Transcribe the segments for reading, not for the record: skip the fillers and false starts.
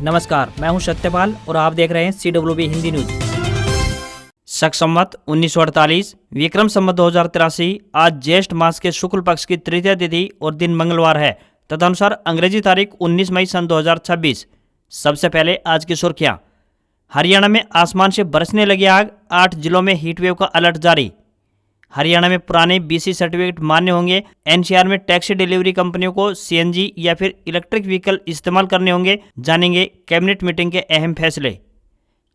नमस्कार, मैं हूं सत्यपाल और आप देख रहे हैं CWB हिंदी न्यूज। शक संवत 1948 विक्रम संवत 2083 आज ज्येष्ठ मास के शुक्ल पक्ष की तृतीय तिथि और दिन मंगलवार है। तदनुसार अंग्रेजी तारीख 19 मई सन 2026। सबसे पहले आज की सुर्खियां। हरियाणा में आसमान से बरसने लगी आग, 8 जिलों में हीटवेव का अलर्ट जारी। हरियाणा में पुराने BC सर्टिफिकेट मान्य होंगे। NCR में टैक्सी डिलीवरी कंपनियों को CNG या फिर इलेक्ट्रिक व्हीकल इस्तेमाल करने होंगे। जानेंगे कैबिनेट मीटिंग के अहम फैसले।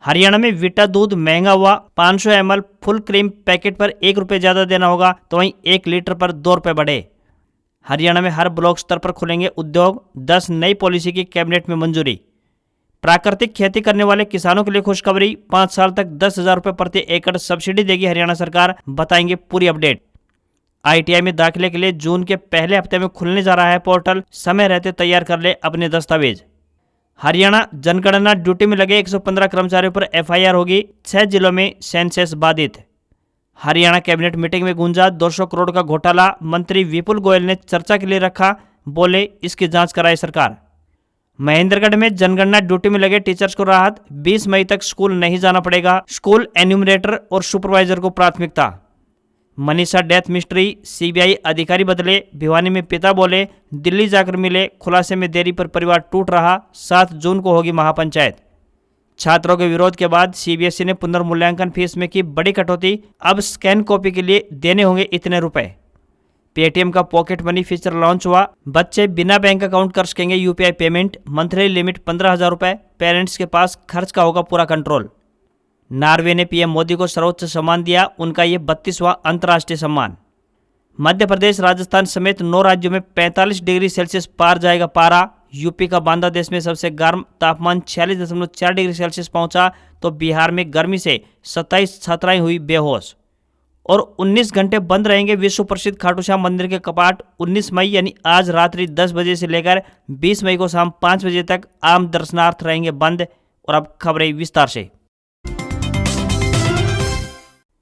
हरियाणा में वीटा दूध महंगा हुआ, 500 ml फुल क्रीम पैकेट पर 1 रुपये ज़्यादा देना होगा, तो वहीं 1 लीटर पर 2 रुपये बढ़े। हरियाणा में हर ब्लॉक स्तर पर खुलेंगे उद्योग, 10 नई पॉलिसी की कैबिनेट में मंजूरी। प्राकृतिक खेती करने वाले किसानों के लिए खुशखबरी, 5 साल तक 10,000 रुपये प्रति एकड़ सब्सिडी देगी हरियाणा सरकार। बताएंगे पूरी अपडेट। ITI में दाखिले के लिए जून के पहले हफ्ते में खुलने जा रहा है पोर्टल, समय रहते तैयार कर ले अपने दस्तावेज। हरियाणा जनगणना ड्यूटी में लगे 115 कर्मचारियों पर FIR होगी, 6 जिलों में सेंसस बाधित। हरियाणा कैबिनेट मीटिंग में गूंजा 200 करोड़ का घोटाला, मंत्री विपुल गोयल ने चर्चा के लिए रखा, बोले इसकी जांच कराए सरकार। महेंद्रगढ़ में जनगणना ड्यूटी में लगे टीचर्स को राहत, 20 मई तक स्कूल नहीं जाना पड़ेगा, स्कूल एन्यूमरेटर और सुपरवाइजर को प्राथमिकता। मनीषा डेथ मिस्ट्री, CBI अधिकारी बदले, भिवानी में पिता बोले दिल्ली जाकर मिले, खुलासे में देरी पर परिवार टूट रहा, 7 जून को होगी महापंचायत। छात्रों के विरोध के बाद CBSE ने पुनर्मूल्यांकन फीस में की बड़ी कटौती, अब स्कैन कॉपी के लिए देने होंगे इतने रुपए। पेटीएम का पॉकेट मनी फीचर लॉन्च हुआ, बच्चे बिना बैंक अकाउंट कर सकेंगे UPI पेमेंट, मंथली लिमिट 15,000 रुपये, पेरेंट्स के पास खर्च का होगा पूरा कंट्रोल। नॉर्वे ने PM मोदी को सर्वोच्च सम्मान दिया, उनका ये 32वां अंतर्राष्ट्रीय सम्मान। मध्य प्रदेश, राजस्थान समेत 9 राज्यों में 45 डिग्री सेल्सियस पार जाएगा पारा। यूपी का बांदा देश में सबसे गर्म, तापमान 46.4 डिग्री सेल्सियस पहुंचा, तो बिहार में गर्मी से 27 छात्राएं हुई बेहोश। और 19 घंटे बंद रहेंगे विश्व प्रसिद्ध खाटू श्याम मंदिर के कपाट। 19 मई यानी आज रात्रि 10 बजे से लेकर 20 मई को शाम 5 बजे तक आम दर्शनार्थ रहेंगे बंद। और अब खबरें विस्तार से।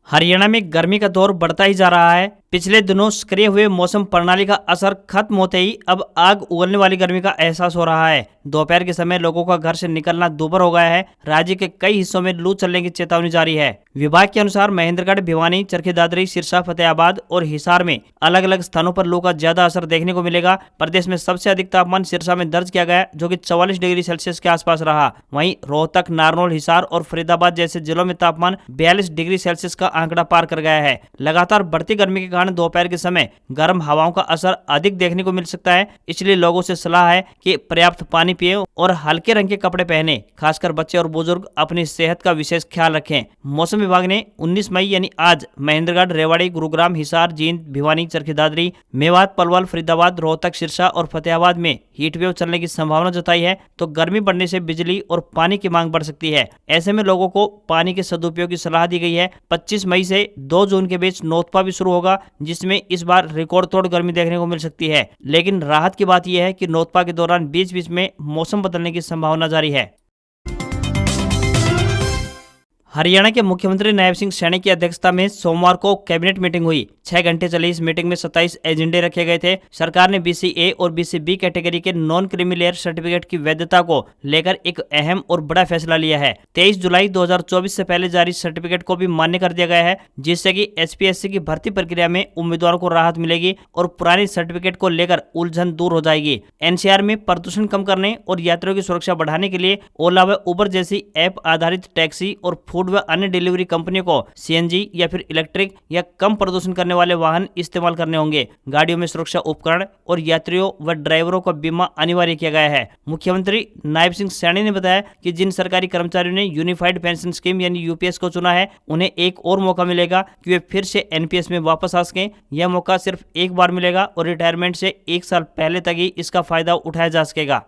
हरियाणा में गर्मी का दौर बढ़ता ही जा रहा है। पिछले दिनों सक्रिय हुए मौसम प्रणाली का असर खत्म होते ही अब आग उगलने वाली गर्मी का एहसास हो रहा है। दोपहर के समय लोगों का घर से निकलना दूभर हो गया है। राज्य के कई हिस्सों में लू चलने की चेतावनी जारी है। विभाग के अनुसार महेंद्रगढ़, भिवानी, चरखी दादरी, सिरसा, फतेहाबाद और हिसार में अलग अलग स्थानों पर लू का ज्यादा असर देखने को मिलेगा। प्रदेश में सबसे अधिक तापमान सिरसा में दर्ज किया गया, जो कि 44 डिग्री सेल्सियस के आसपास रहा। वहीं रोहतक, नारनौल, हिसार और फरीदाबाद जैसे जिलों में तापमान 42 डिग्री सेल्सियस का आंकड़ा पार कर गया है। लगातार बढ़ती गर्मी के कारण दोपहर के समय गर्म हवाओं का असर अधिक देखने को मिल सकता है। इसलिए लोगों से सलाह है कि पर्याप्त पानी पिए और हल्के रंग के कपड़े पहने। खासकर बच्चे और बुजुर्ग अपनी सेहत का विशेष ख्याल रखें। मौसम विभाग ने 19 मई यानी आज महेंद्रगढ़, रेवाड़ी, गुरुग्राम, हिसार, जींद, भिवानी, चरखी दादरी, मेवात, पलवल, फरीदाबाद, रोहतक, सिरसा और फतेहाबाद में हीटवेव चलने की संभावना जताई है। तो गर्मी बढ़ने से बिजली और पानी की मांग बढ़ सकती है। ऐसे में लोगों को पानी के सदुपयोग की सलाह दी गई है। 25 मई से 2 जून के बीच नौतपा भी शुरू होगा, जिसमें इस बार रिकॉर्ड तोड़ गर्मी देखने को मिल सकती है। लेकिन राहत की बात यह है कि नौतपा के दौरान बीच बीच में मौसम बदलने की संभावना जारी है। हरियाणा के मुख्यमंत्री नायब सिंह सैनी की अध्यक्षता में सोमवार को कैबिनेट मीटिंग हुई। 6 घंटे चली इस मीटिंग में 27 एजेंडे रखे गए थे। सरकार ने BC-A और BC-B कैटेगरी के नॉन क्रीमी लेयर सर्टिफिकेट की वैधता को लेकर एक अहम और बड़ा फैसला लिया है। 23 जुलाई 2024 से पहले जारी सर्टिफिकेट को भी मान्य कर दिया गया है, जिससे कि SPSC की भर्ती प्रक्रिया में उम्मीदवारों को राहत मिलेगी और पुरानी सर्टिफिकेट को लेकर उलझन दूर हो जाएगी। NCR में प्रदूषण कम करने और यात्रियों की सुरक्षा बढ़ाने के लिए ओला व उबर जैसी ऐप आधारित टैक्सी और फूड व अन्य डिलीवरी कंपनियों को CNG या फिर इलेक्ट्रिक या कम प्रदूषण करने वाले वाहन इस्तेमाल करने होंगे। गाड़ियों में सुरक्षा उपकरण और यात्रियों व ड्राइवरों का बीमा अनिवार्य किया गया है। मुख्यमंत्री नायब सिंह सैनी ने बताया कि जिन सरकारी कर्मचारियों ने यूनिफाइड पेंशन स्कीम यानी UPS को चुना है, उन्हें एक और मौका मिलेगा कि वे फिर से NPS में वापस आ सकें। यह मौका सिर्फ एक बार मिलेगा और रिटायरमेंट से 1 साल पहले तक ही इसका फायदा उठाया जा सकेगा।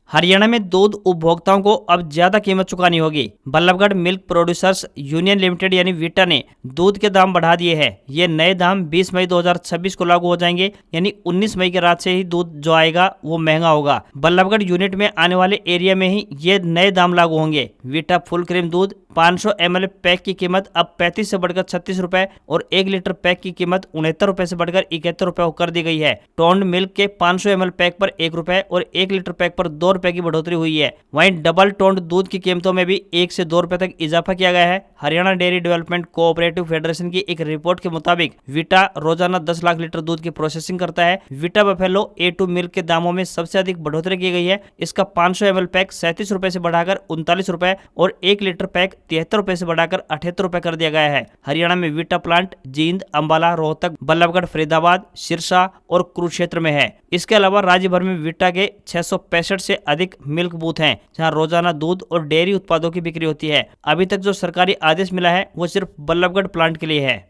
हरियाणा में दूध उपभोक्ताओं को अब ज्यादा कीमत चुकानी होगी। Ballabhgarh milk producers union limited यानी वीटा ने दूध के दाम बढ़ा दिए हैं। ये नए दाम 20 मई 2026 को लागू हो जाएंगे, यानी 19 मई की रात से ही दूध जो आएगा वो महंगा होगा। बल्लभगढ़ यूनिट में आने वाले एरिया में ही ये नए दाम लागू होंगे। वीटा फुल क्रीम दूध 500 ml पैक की कीमत अब 35 से बढ़कर 36 रुपए और 1 लीटर पैक की कीमत 69 रुपए से बढ़कर 71 रुपए कर दी गई है। टोन्ड मिल्क के 500 ml पैक पर 1 रुपए और 1 लीटर पैक पर 2 रुपए की बढ़ोतरी हुई है। वहीं डबल टोन्ड दूध की कीमतों में भी 1 से 2 रुपए तक इजाफा किया गया है। Haryana dairy development cooperative federation की एक रिपोर्ट के मुताबिक विटा रोजाना 10 लाख लीटर दूध की प्रोसेसिंग करता है। विटा बफेलो A2 मिल्क के दामों में सबसे अधिक बढ़ोतरी की गई है। इसका 500 ml पैक 37 रुपए से बढ़ाकर 39 रुपए और 1 लीटर पैक 73 रुपए से बढ़ाकर 78 रुपए कर दिया गया है। हरियाणा में विटा प्लांट जींद, अंबाला, रोहतक, बल्लभगढ़, फरीदाबाद, सिरसा और कुरुक्षेत्र में है। इसके अलावा राज्य भर में विटा के 665 से अधिक मिल्क बूथ हैं, जहां रोजाना दूध और डेयरी उत्पादों की बिक्री होती है। अभी तक जो सरकारी आदेश मिला है वो सिर्फ बल्लभगढ़ प्लांट के लिए है।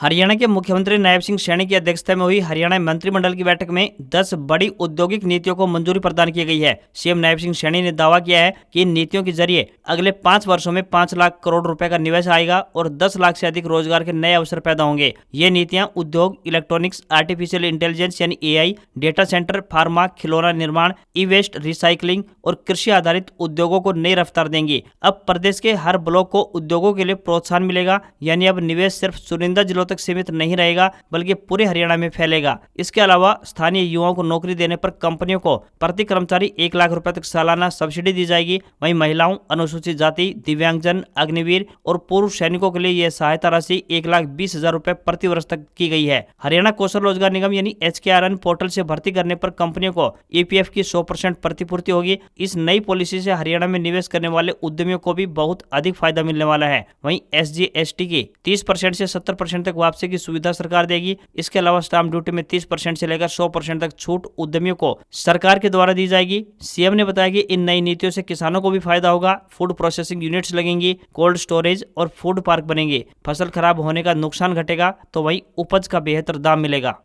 हरियाणा के मुख्यमंत्री नायब सिंह सैनी की अध्यक्षता में हुई हरियाणा मंत्रिमंडल की बैठक में 10 बड़ी औद्योगिक नीतियों को मंजूरी प्रदान की गई है। सीएम नायब सिंह सैनी ने दावा किया है कि इन नीतियों के जरिए अगले 5 वर्षों में 5 लाख करोड़ रुपए का निवेश आएगा और 10 लाख से अधिक रोजगार के नए अवसर पैदा होंगे। ये नीतियां उद्योग, इलेक्ट्रॉनिक्स, आर्टिफिशियल इंटेलिजेंस यानी AI, डेटा सेंटर, फार्मा, खिलौना निर्माण, ई वेस्ट रिसाइकलिंग और कृषि आधारित उद्योगों को नई रफ्तार देंगी। अब प्रदेश के हर ब्लॉक को उद्योगों के लिए प्रोत्साहन मिलेगा, यानी अब निवेश सिर्फ चुनिंदा जिलों तक सीमित नहीं रहेगा बल्कि पूरे हरियाणा में फैलेगा। इसके अलावा स्थानीय युवाओं को नौकरी देने पर कंपनियों को प्रति कर्मचारी 1 लाख रुपए तक सालाना सब्सिडी दी जाएगी। वहीं महिलाओं, अनुसूचित जाति, दिव्यांगजन, अग्निवीर और पूर्व सैनिकों के लिए यह सहायता राशि 1,20,000 रुपए प्रति वर्ष तक की गई है। हरियाणा कौशल रोजगार निगम यानी HKRN पोर्टल से भर्ती करने पर कंपनियों को EPF की 100% प्रतिपूर्ति होगी। इस नई पॉलिसी से हरियाणा में निवेश करने वाले उद्यमियों को भी बहुत अधिक फायदा मिलने वाला है। वहीं SGST की 30% से 70% तक वापसी की सुविधा सरकार देगी। इसके अलावा स्टाम्प ड्यूटी में 30% से लेकर 100% तक छूट उद्यमियों को सरकार के द्वारा दी जाएगी। सीएम ने बताया कि इन नई नीतियों से किसानों को भी फायदा होगा। फूड प्रोसेसिंग यूनिट्स लगेंगी, कोल्ड स्टोरेज और फूड पार्क बनेंगे। फसल खराब होने का नुकसान घटेगा तो वही उपज का बेहतर दाम मिलेगा।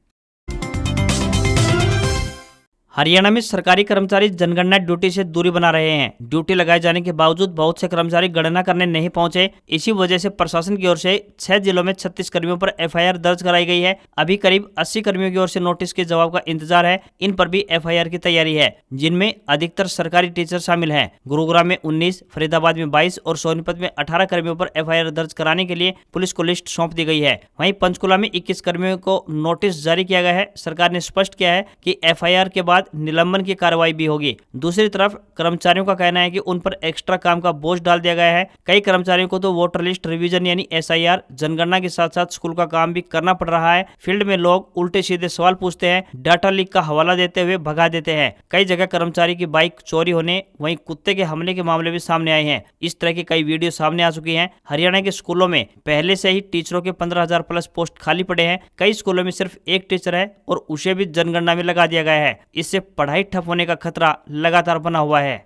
हरियाणा में सरकारी कर्मचारी जनगणना ड्यूटी से दूरी बना रहे हैं। ड्यूटी लगाए जाने के बावजूद बहुत से कर्मचारी गणना करने नहीं पहुंचे। इसी वजह से प्रशासन की ओर से 6 जिलों में 36 कर्मियों पर FIR दर्ज कराई गई है। अभी करीब 80 कर्मियों की ओर से नोटिस के जवाब का इंतजार है। इन पर भी FIR की तैयारी है, जिनमें अधिकतर सरकारी टीचर शामिल हैं। गुरुग्राम में 19, फरीदाबाद में 22 और सोनीपत में 18 कर्मियों पर FIR दर्ज कराने के लिए पुलिस को लिस्ट सौंप दी गई है। वहीं पंचकुला में 21 कर्मियों को नोटिस जारी किया गया है। सरकार ने स्पष्ट किया है कि FIR के बाद निलंबन की कार्रवाई भी होगी। दूसरी तरफ कर्मचारियों का कहना है कि उन पर एक्स्ट्रा काम का बोझ डाल दिया गया है। कई कर्मचारियों को तो वोटर लिस्ट रिवीजन यानी SIR, जनगणना के साथ साथ स्कूल का काम भी करना पड़ रहा है। फील्ड में लोग उल्टे सीधे सवाल पूछते हैं, डाटा लीक का हवाला देते हुए भगा देते हैं। कई जगह कर्मचारी की बाइक चोरी होने, वहीं कुत्ते के हमले के मामले भी सामने आए हैं। इस तरह की कई वीडियो सामने आ चुकी हैं। हरियाणा के स्कूलों में पहले से ही टीचरों के 15,000 प्लस पोस्ट खाली पड़े हैं। कई स्कूलों में सिर्फ एक टीचर है और उसे भी जनगणना में लगा दिया गया है। इससे पढ़ाई ठप होने का खतरा लगातार बना हुआ है।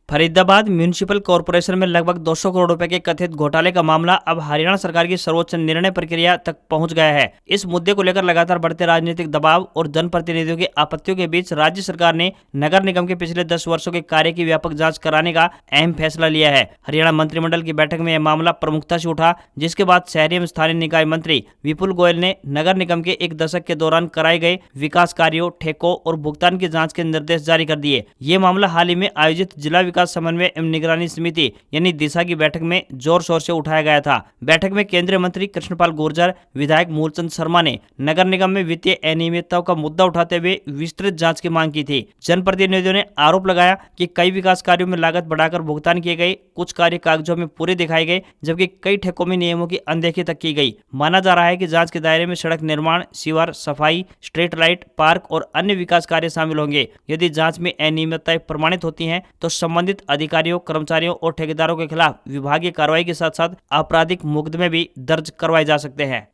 फरीदाबाद म्यूनिसिपल कॉर्पोरेशन में लगभग 200 करोड़ रुपए के कथित घोटाले का मामला अब हरियाणा सरकार की सर्वोच्च निर्णय प्रक्रिया तक पहुंच गया है। इस मुद्दे को लेकर लगातार बढ़ते राजनीतिक दबाव और जनप्रतिनिधियों की आपत्तियों के बीच राज्य सरकार ने नगर निगम के पिछले 10 वर्षों के कार्य की व्यापक जांच कराने का अहम फैसला लिया है। हरियाणा मंत्रिमंडल की बैठक में यह मामला प्रमुखता से उठा, जिसके बाद शहरी एवं स्थानीय निकाय मंत्री विपुल गोयल ने नगर निगम के 1 दशक के दौरान कराए गए विकास कार्यों, ठेकों और भुगतान की जाँच के निर्देश जारी कर दिए। ये मामला हाल ही में आयोजित जिला विकास समन्वय एवं निगरानी समिति यानी दिशा की बैठक में जोर शोर से उठाया गया था। बैठक में केंद्रीय मंत्री कृष्णपाल गुर्जर, विधायक मूलचंद शर्मा ने नगर निगम में वित्तीय अनियमितताओं का मुद्दा उठाते हुए विस्तृत जांच की मांग की थी। जनप्रतिनिधियों ने आरोप लगाया कि कई विकास कार्यों में लागत बढ़ाकर भुगतान किए गए, कुछ कार्य कागजों में पूरे दिखाए गए, जबकि कई ठेकों में नियमों की अनदेखी तक की गई। माना जा रहा है कि जांच के दायरे में सड़क निर्माण, सीवर, सफाई, स्ट्रीट लाइट, पार्क और अन्य विकास कार्य शामिल होंगे। यदि जांच में अनियमितताएं प्रमाणित होती हैं तो संबंधित अधिकारियों, कर्मचारियों और ठेकेदारों के खिलाफ विभागीय कार्रवाई के साथ साथ आपराधिक मुकदमे भी दर्ज करवाए जा सकते हैं।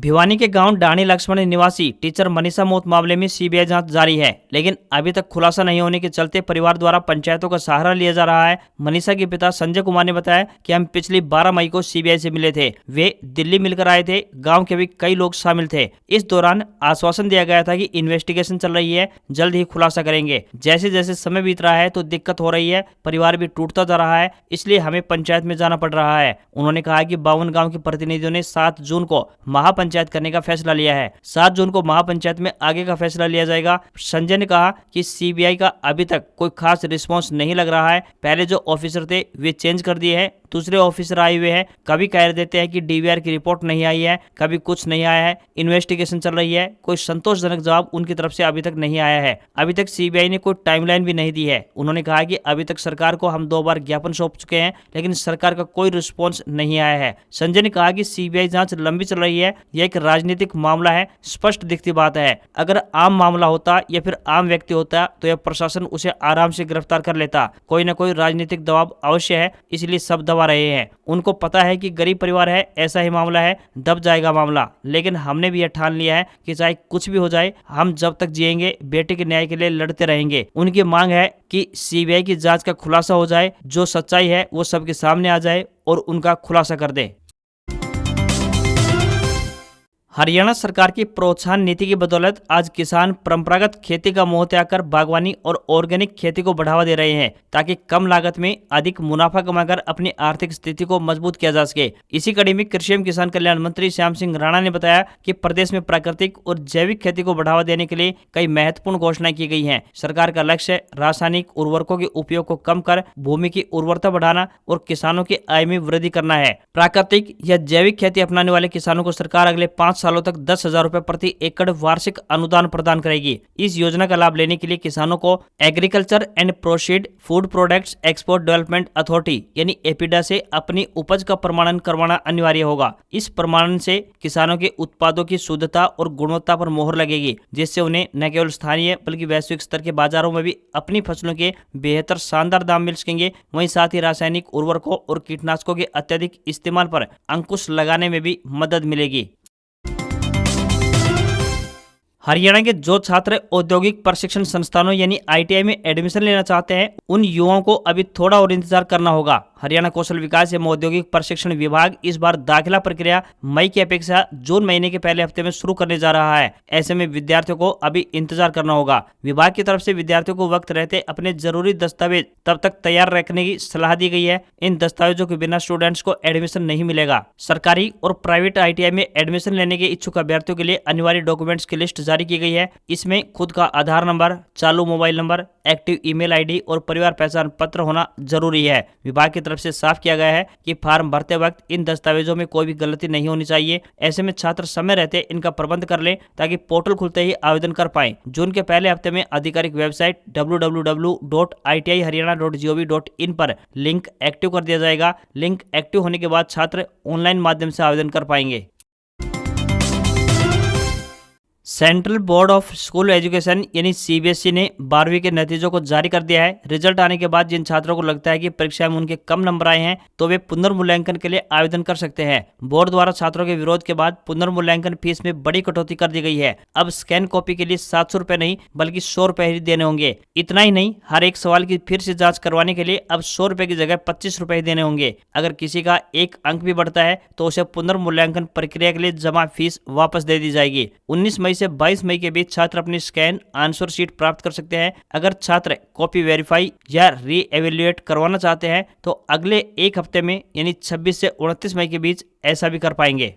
भिवानी के गांव डाणी लक्ष्मण निवासी टीचर मनीषा मौत मामले में सीबीआई जांच जारी है, लेकिन अभी तक खुलासा नहीं होने के चलते परिवार द्वारा पंचायतों का सहारा लिया जा रहा है। मनीषा के पिता संजय कुमार ने बताया कि हम पिछली 12 मई को सीबीआई से मिले थे। वे दिल्ली मिलकर आए थे। गाँव के भी कई लोग शामिल थे। इस दौरान आश्वासन दिया गया था कि इन्वेस्टिगेशन चल रही है, जल्द ही खुलासा करेंगे। जैसे जैसे समय बीत रहा है तो दिक्कत हो रही है, परिवार भी टूटता जा रहा है, इसलिए हमें पंचायत में जाना पड़ रहा है। उन्होंने कहा कि 52 गाँव के प्रतिनिधियों ने 7 जून को महापंचायत महापंचायत करने का फैसला लिया है। 7 जून को महापंचायत में आगे का फैसला लिया जाएगा। संजय ने कहा कि सीबीआई का अभी तक कोई खास रिस्पॉन्स नहीं लग रहा है। पहले जो ऑफिसर थे वे चेंज कर दिए हैं, दूसरे ऑफिसर आए हुए हैं। कभी कह देते हैं कि डीवीआर की रिपोर्ट नहीं आई है, कभी कुछ नहीं आया है, इन्वेस्टिगेशन चल रही है। कोई संतोषजनक जवाब उनकी तरफ से अभी तक नहीं आया है। अभी तक सीबीआई ने कोई टाइमलाइन भी नहीं दी है। उन्होंने कहा कि अभी तक सरकार को हम 2 बार ज्ञापन सौंप चुके हैं, लेकिन सरकार का कोई रिस्पॉन्स नहीं आया है। संजय ने कहा कि सीबीआई जांच लंबी चल रही है, यह एक राजनीतिक मामला है, स्पष्ट दिखती बात है। अगर आम मामला होता या फिर आम व्यक्ति होता तो यह प्रशासन उसे आराम से गिरफ्तार कर लेता। कोई न कोई राजनीतिक दबाव अवश्य है, इसलिए सब दबा रहे हैं। उनको पता है कि गरीब परिवार है, ऐसा ही मामला है, दब जाएगा मामला। लेकिन हमने भी यह ठान लिया है कि चाहे कुछ भी हो जाए, हम जब तक जिएंगे बेटे के न्याय के लिए लड़ते रहेंगे। उनकी मांग है कि सीबीआई की जांच का खुलासा हो जाए, जो सच्चाई है वो सबके सामने आ जाए और उनका खुलासा कर दे। हरियाणा सरकार की प्रोत्साहन नीति की बदौलत आज किसान परंपरागत खेती का मोह त्याग कर बागवानी और ऑर्गेनिक खेती को बढ़ावा दे रहे हैं, ताकि कम लागत में अधिक मुनाफा कमाकर अपनी आर्थिक स्थिति को मजबूत किया जा सके। इसी कड़ी में कृषि एवं किसान कल्याण मंत्री श्याम सिंह राणा ने बताया कि प्रदेश में प्राकृतिक और जैविक खेती को बढ़ावा देने के लिए कई महत्वपूर्ण घोषणाएं की गई है। सरकार का लक्ष्य रासायनिक उर्वरकों के उपयोग को कम कर भूमि की उर्वरता बढ़ाना और किसानों की आय में वृद्धि करना है। प्राकृतिक या जैविक खेती अपनाने वाले किसानों को सरकार अगले 5 सालों तक 10,000 रुपए प्रति एकड़ वार्षिक अनुदान प्रदान करेगी। इस योजना का लाभ लेने के लिए किसानों को agriculture and proceed food products export development authority यानी एपीडा से अपनी उपज का प्रमाणन करवाना अनिवार्य होगा। इस प्रमाणन से किसानों के उत्पादों की शुद्धता और गुणवत्ता पर मोहर लगेगी, जिससे उन्हें न केवल स्थानीय बल्कि वैश्विक स्तर के बाजारों में भी अपनी फसलों के बेहतर शानदार दाम मिल सकेंगे। वहीं साथ ही रासायनिक उर्वरकों और कीटनाशकों के अत्यधिक इस्तेमाल पर अंकुश लगाने में भी मदद मिलेगी। हरियाणा के जो छात्र औद्योगिक प्रशिक्षण संस्थानों यानी आईटीआई में एडमिशन लेना चाहते हैं, उन युवाओं को अभी थोड़ा और इंतजार करना होगा। हरियाणा कौशल विकास एवं औद्योगिक प्रशिक्षण विभाग इस बार दाखिला प्रक्रिया मई की अपेक्षा जून महीने के पहले हफ्ते में शुरू करने जा रहा है। ऐसे में विद्यार्थियों को अभी इंतजार करना होगा। विभाग की तरफ से विद्यार्थियों को वक्त रहते अपने जरूरी दस्तावेज तब तक तैयार रखने की सलाह दी गई है। इन दस्तावेजों के बिना स्टूडेंट्स को एडमिशन नहीं मिलेगा। सरकारी और प्राइवेट आईटीआई में एडमिशन लेने के इच्छुक अभ्यर्थियों के लिए अनिवार्य डॉक्यूमेंट्स की लिस्ट जारी की गई है। इसमें खुद का आधार नंबर, चालू mobile number, active email ID और परिवार पहचान पत्र होना जरूरी है। विभाग की तरफ से साफ किया गया है कि फॉर्म भरते वक्त इन दस्तावेजों में कोई भी गलती नहीं होनी चाहिए। ऐसे में छात्र समय रहते इनका प्रबंध कर लें, ताकि पोर्टल खुलते ही आवेदन कर पाएं। जून के पहले हफ्ते में आधिकारिक वेबसाइट www.itiharyana.gov.in पर लिंक एक्टिव कर दिया जाएगा। लिंक एक्टिव होने के बाद छात्र ऑनलाइन माध्यम से आवेदन कर पाएंगे। Central board of school education यानी सीबीएसई ने 12वीं के नतीजों को जारी कर दिया है। रिजल्ट आने के बाद जिन छात्रों को लगता है कि परीक्षा में उनके कम नंबर आए हैं, तो वे पुनर्मूल्यांकन के लिए आवेदन कर सकते हैं। बोर्ड द्वारा छात्रों के विरोध के बाद पुनर्मूल्यांकन फीस में बड़ी कटौती कर दी गई है। अब स्कैन कॉपी के लिए 700 रुपए नहीं बल्कि 100 रुपए ही देने होंगे। इतना ही नहीं, हर एक सवाल की फिर से जाँच करवाने के लिए अब 100 रुपए की जगह 25 रुपए ही देने होंगे। अगर किसी का एक अंक भी बढ़ता है तो उसे पुनर्मूल्यांकन प्रक्रिया के लिए जमा फीस वापस दे दी जाएगी। 19 मई से 22 मई के बीच छात्र अपनी स्कैन आंसर शीट प्राप्त कर सकते हैं। अगर छात्र कॉपी वेरीफाई या री एवेल्युएट करवाना चाहते हैं तो अगले एक हफ्ते में यानी 26 से 29 मई के बीच ऐसा भी कर पाएंगे।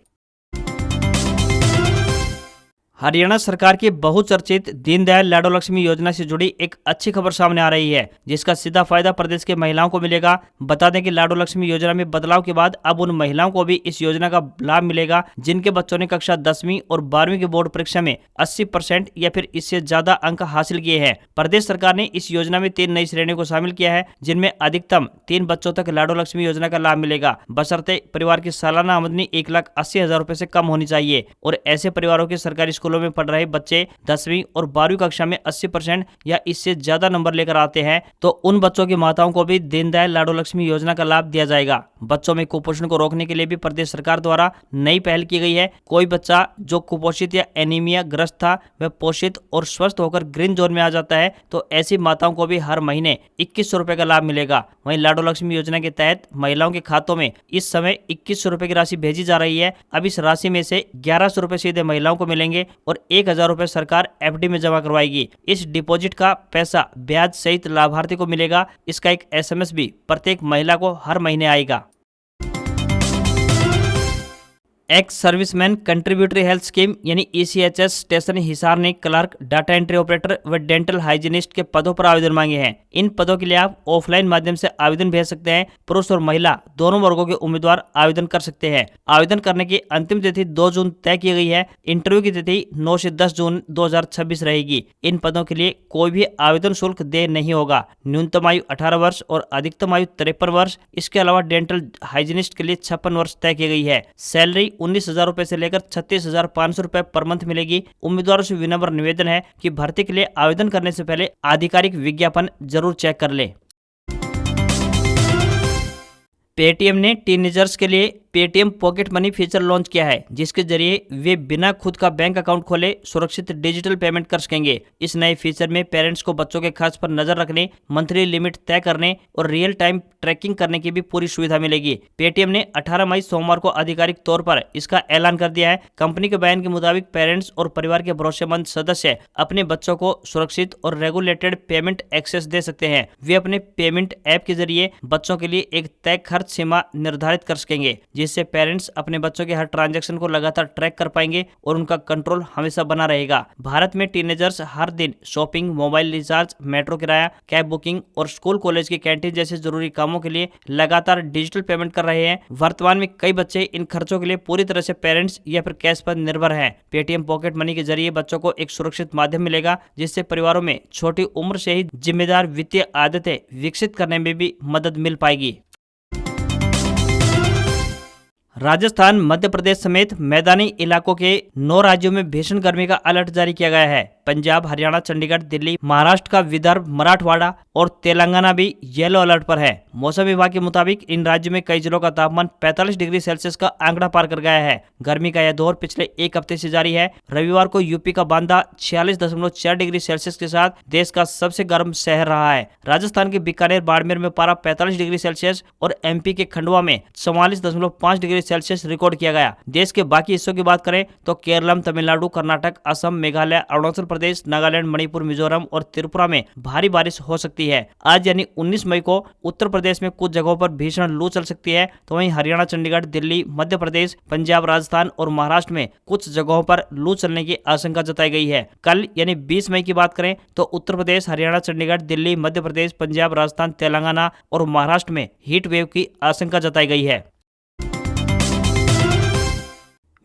हरियाणा सरकार की बहुचर्चित दीनदयाल लाडो लक्ष्मी योजना से जुड़ी एक अच्छी खबर सामने आ रही है, जिसका सीधा फायदा प्रदेश के महिलाओं को मिलेगा। बता दें कि लाडो लक्ष्मी योजना में बदलाव के बाद अब उन महिलाओं को भी इस योजना का लाभ मिलेगा जिनके बच्चों ने कक्षा 10वीं और 12वीं की बोर्ड परीक्षा में 80% या फिर इससे ज्यादा अंक हासिल किए हैं। प्रदेश सरकार ने इस योजना में 3 नई श्रेणियों को शामिल किया है, जिनमें अधिकतम 3 बच्चों तक लाडो लक्ष्मी योजना का लाभ मिलेगा, बशर्ते परिवार की सालाना आमदनी 1,80,000 रुपए से कम होनी चाहिए। और ऐसे परिवारों के सरकारी स्कूलों में पढ़ रहे बच्चे 10वीं और 12वीं कक्षा में 80% या इससे ज्यादा नंबर लेकर आते हैं तो उन बच्चों की माताओं को भी दीनदयाल लाडो लक्ष्मी योजना का लाभ दिया जाएगा। बच्चों में कुपोषण को रोकने के लिए भी प्रदेश सरकार द्वारा नई पहल की गई है। कोई बच्चा जो कुपोषित या एनीमिया ग्रस्त था वह पोषित और स्वस्थ होकर ग्रीन जोन में आ जाता है तो ऐसी माताओं को भी हर महीने 2100 रुपए का लाभ मिलेगा। वहीं लाडो लक्ष्मी योजना के तहत महिलाओं के खातों में इस समय 2100 रुपए की राशि भेजी जा रही है। अब इस राशि में से 1100 रुपए सीधे महिलाओं को मिलेंगे और 1,000 रुपए सरकार एफडी में जमा करवाएगी। इस डिपॉजिट का पैसा ब्याज सहित लाभार्थी को मिलेगा। इसका एक एसएमएस भी प्रत्येक महिला को हर महीने आएगा। Ex serviceman contributory health scheme यानी ECHS स्टेशन हिसार ने क्लर्क, डाटा एंट्री ऑपरेटर व डेंटल हाइजीनिस्ट के पदों पर आवेदन मांगे हैं। इन पदों के लिए आप ऑफलाइन माध्यम से आवेदन भेज सकते हैं। पुरुष और महिला दोनों वर्गों के उम्मीदवार आवेदन कर सकते हैं। आवेदन करने की अंतिम तिथि 2 जून तय की गई है। इंटरव्यू की तिथि 9 से 10 जून 2026 रहेगी। इन पदों के लिए कोई भी आवेदन शुल्क देय नहीं होगा। न्यूनतम आयु 18 वर्ष और अधिकतम आयु 53 वर्ष। इसके अलावा डेंटल हाइजीनिस्ट के लिए 56 वर्ष तय की गई है। सैलरी 19,000 रुपए से लेकर 36,500 रुपए पर मंथ मिलेगी। उम्मीदवारों से विनम्र निवेदन है कि भर्ती के लिए आवेदन करने से पहले आधिकारिक विज्ञापन जरूर चेक कर ले। पेटीएम ने टीनेजर्स के लिए Paytm pocket money feature launch किया है, जिसके जरिए वे बिना खुद का बैंक अकाउंट खोले सुरक्षित डिजिटल पेमेंट कर सकेंगे। इस नए फीचर में पेरेंट्स को बच्चों के खर्च पर नजर रखने, मंथली लिमिट तय करने और रियल टाइम ट्रैकिंग करने की भी पूरी सुविधा मिलेगी। पेटीएम ने 18 मई सोमवार को आधिकारिक तौर पर इसका ऐलान कर दिया है। कंपनी के बयान के मुताबिक पेरेंट्स और परिवार के भरोसेमंद सदस्य अपने बच्चों को सुरक्षित और रेगुलेटेड पेमेंट एक्सेस दे सकते हैं। वे अपने पेमेंट ऐप के जरिए बच्चों के लिए एक तय खर्च सीमा निर्धारित कर सकेंगे, जिससे पेरेंट्स अपने बच्चों के हर ट्रांजैक्शन को लगातार ट्रैक कर पाएंगे और उनका कंट्रोल हमेशा बना रहेगा। भारत में टीनेजर्स हर दिन शॉपिंग, मोबाइल रिचार्ज, मेट्रो किराया, कैब बुकिंग और स्कूल कॉलेज की कैंटीन जैसे जरूरी कामों के लिए लगातार डिजिटल पेमेंट कर रहे हैं। वर्तमान में कई बच्चे इन खर्चों के लिए पूरी तरह से पेरेंट्स या फिर कैश पर निर्भर हैं। पेटीएम पॉकेट मनी के जरिए बच्चों को एक सुरक्षित माध्यम मिलेगा, जिससे परिवारों में छोटी उम्र से ही जिम्मेदार वित्तीय आदतें विकसित करने में भी मदद मिल पाएगी। राजस्थान, मध्य प्रदेश समेत मैदानी इलाकों के 9 राज्यों में भीषण गर्मी का अलर्ट जारी किया गया है। पंजाब, हरियाणा, चंडीगढ़, दिल्ली, महाराष्ट्र का विदर्भ, मराठवाड़ा और तेलंगाना भी येलो अलर्ट पर है। मौसम विभाग के मुताबिक इन राज्यों में कई जिलों का तापमान 45 डिग्री सेल्सियस का आंकड़ा पार कर गया है। गर्मी का यह दौर पिछले एक हफ्ते से जारी है। रविवार को यूपी का बांदा 46.4 डिग्री सेल्सियस के साथ देश का सबसे गर्म शहर रहा है। राजस्थान के बीकानेर, बाड़मेर में पारा 45 डिग्री सेल्सियस और MP के खंडवा में 44.5 डिग्री सेल्सियस रिकॉर्ड किया गया। देश के बाकी हिस्सों की बात करें तो केरलम, तमिलनाडु, कर्नाटक, असम, मेघालय, अरुणाचल प्रदेश, नागालैंड, मणिपुर, मिजोरम और त्रिपुरा में भारी बारिश हो सकती है। आज यानी 19 मई को उत्तर प्रदेश में कुछ जगहों पर भीषण लू चल सकती है, तो वहीं हरियाणा, चंडीगढ़, दिल्ली, मध्य प्रदेश, पंजाब, राजस्थान और महाराष्ट्र में कुछ जगहों पर लू चलने की आशंका जताई गई है। कल यानी 20 मई की बात करें तो उत्तर प्रदेश, हरियाणा, चंडीगढ़, दिल्ली, मध्य प्रदेश, पंजाब, राजस्थान, तेलंगाना और महाराष्ट्र में हीट वेव की आशंका जताई गई है।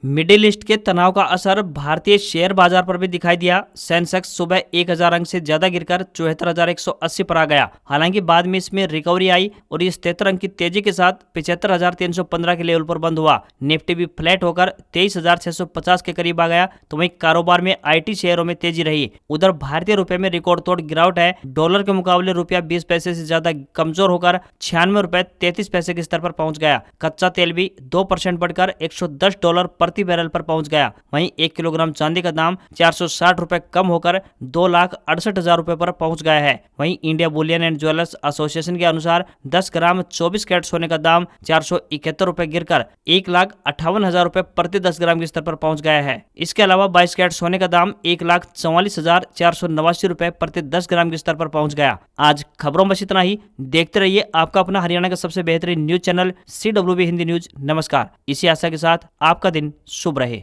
मिडिल ईस्ट के तनाव का असर भारतीय शेयर बाजार पर भी दिखाई दिया। सेंसेक्स सुबह 1000 अंक से ज्यादा गिरकर 74,180 पर आ गया। हालांकि बाद में इसमें रिकवरी आई और ये 73 अंक की तेजी के साथ 75,315 के लेवल पर बंद हुआ। निफ्टी भी फ्लैट होकर 23,650 के करीब आ गया। तो वहीं कारोबार में IT शेयरों में तेजी रही। उधर भारतीय रुपए में रिकॉर्ड तोड़ गिरावट है। डॉलर के मुकाबले रुपया 20 पैसे से ज्यादा कमजोर होकर 96 रुपए 33 पैसे के स्तर पर पहुंच गया। कच्चा तेल भी 2% बढ़कर $110 प्रति बैरल पर पहुंच गया। वहीं 1 किलोग्राम चांदी का दाम 460 रुपए कम होकर 2,68,000 रुपए पर पहुंच गया है। वहीं India Boolean and jewellers association के अनुसार 10 ग्राम 24 कैरेट सोने का दाम 471 रुपए गिरकर 1,58,000 रुपए प्रति 10 ग्राम के स्तर पर पहुंच गया है। इसके अलावा 22 कैरेट सोने का दाम 1,44,489 रुपए प्रति 10 ग्राम के स्तर पर पहुंच गया। आज खबरों में इतना ही। देखते रहिए आपका अपना हरियाणा का सबसे बेहतरीन news channel CWB Hindi news. नमस्कार। इसी आशा के साथ आपका दिन शुभ रहे।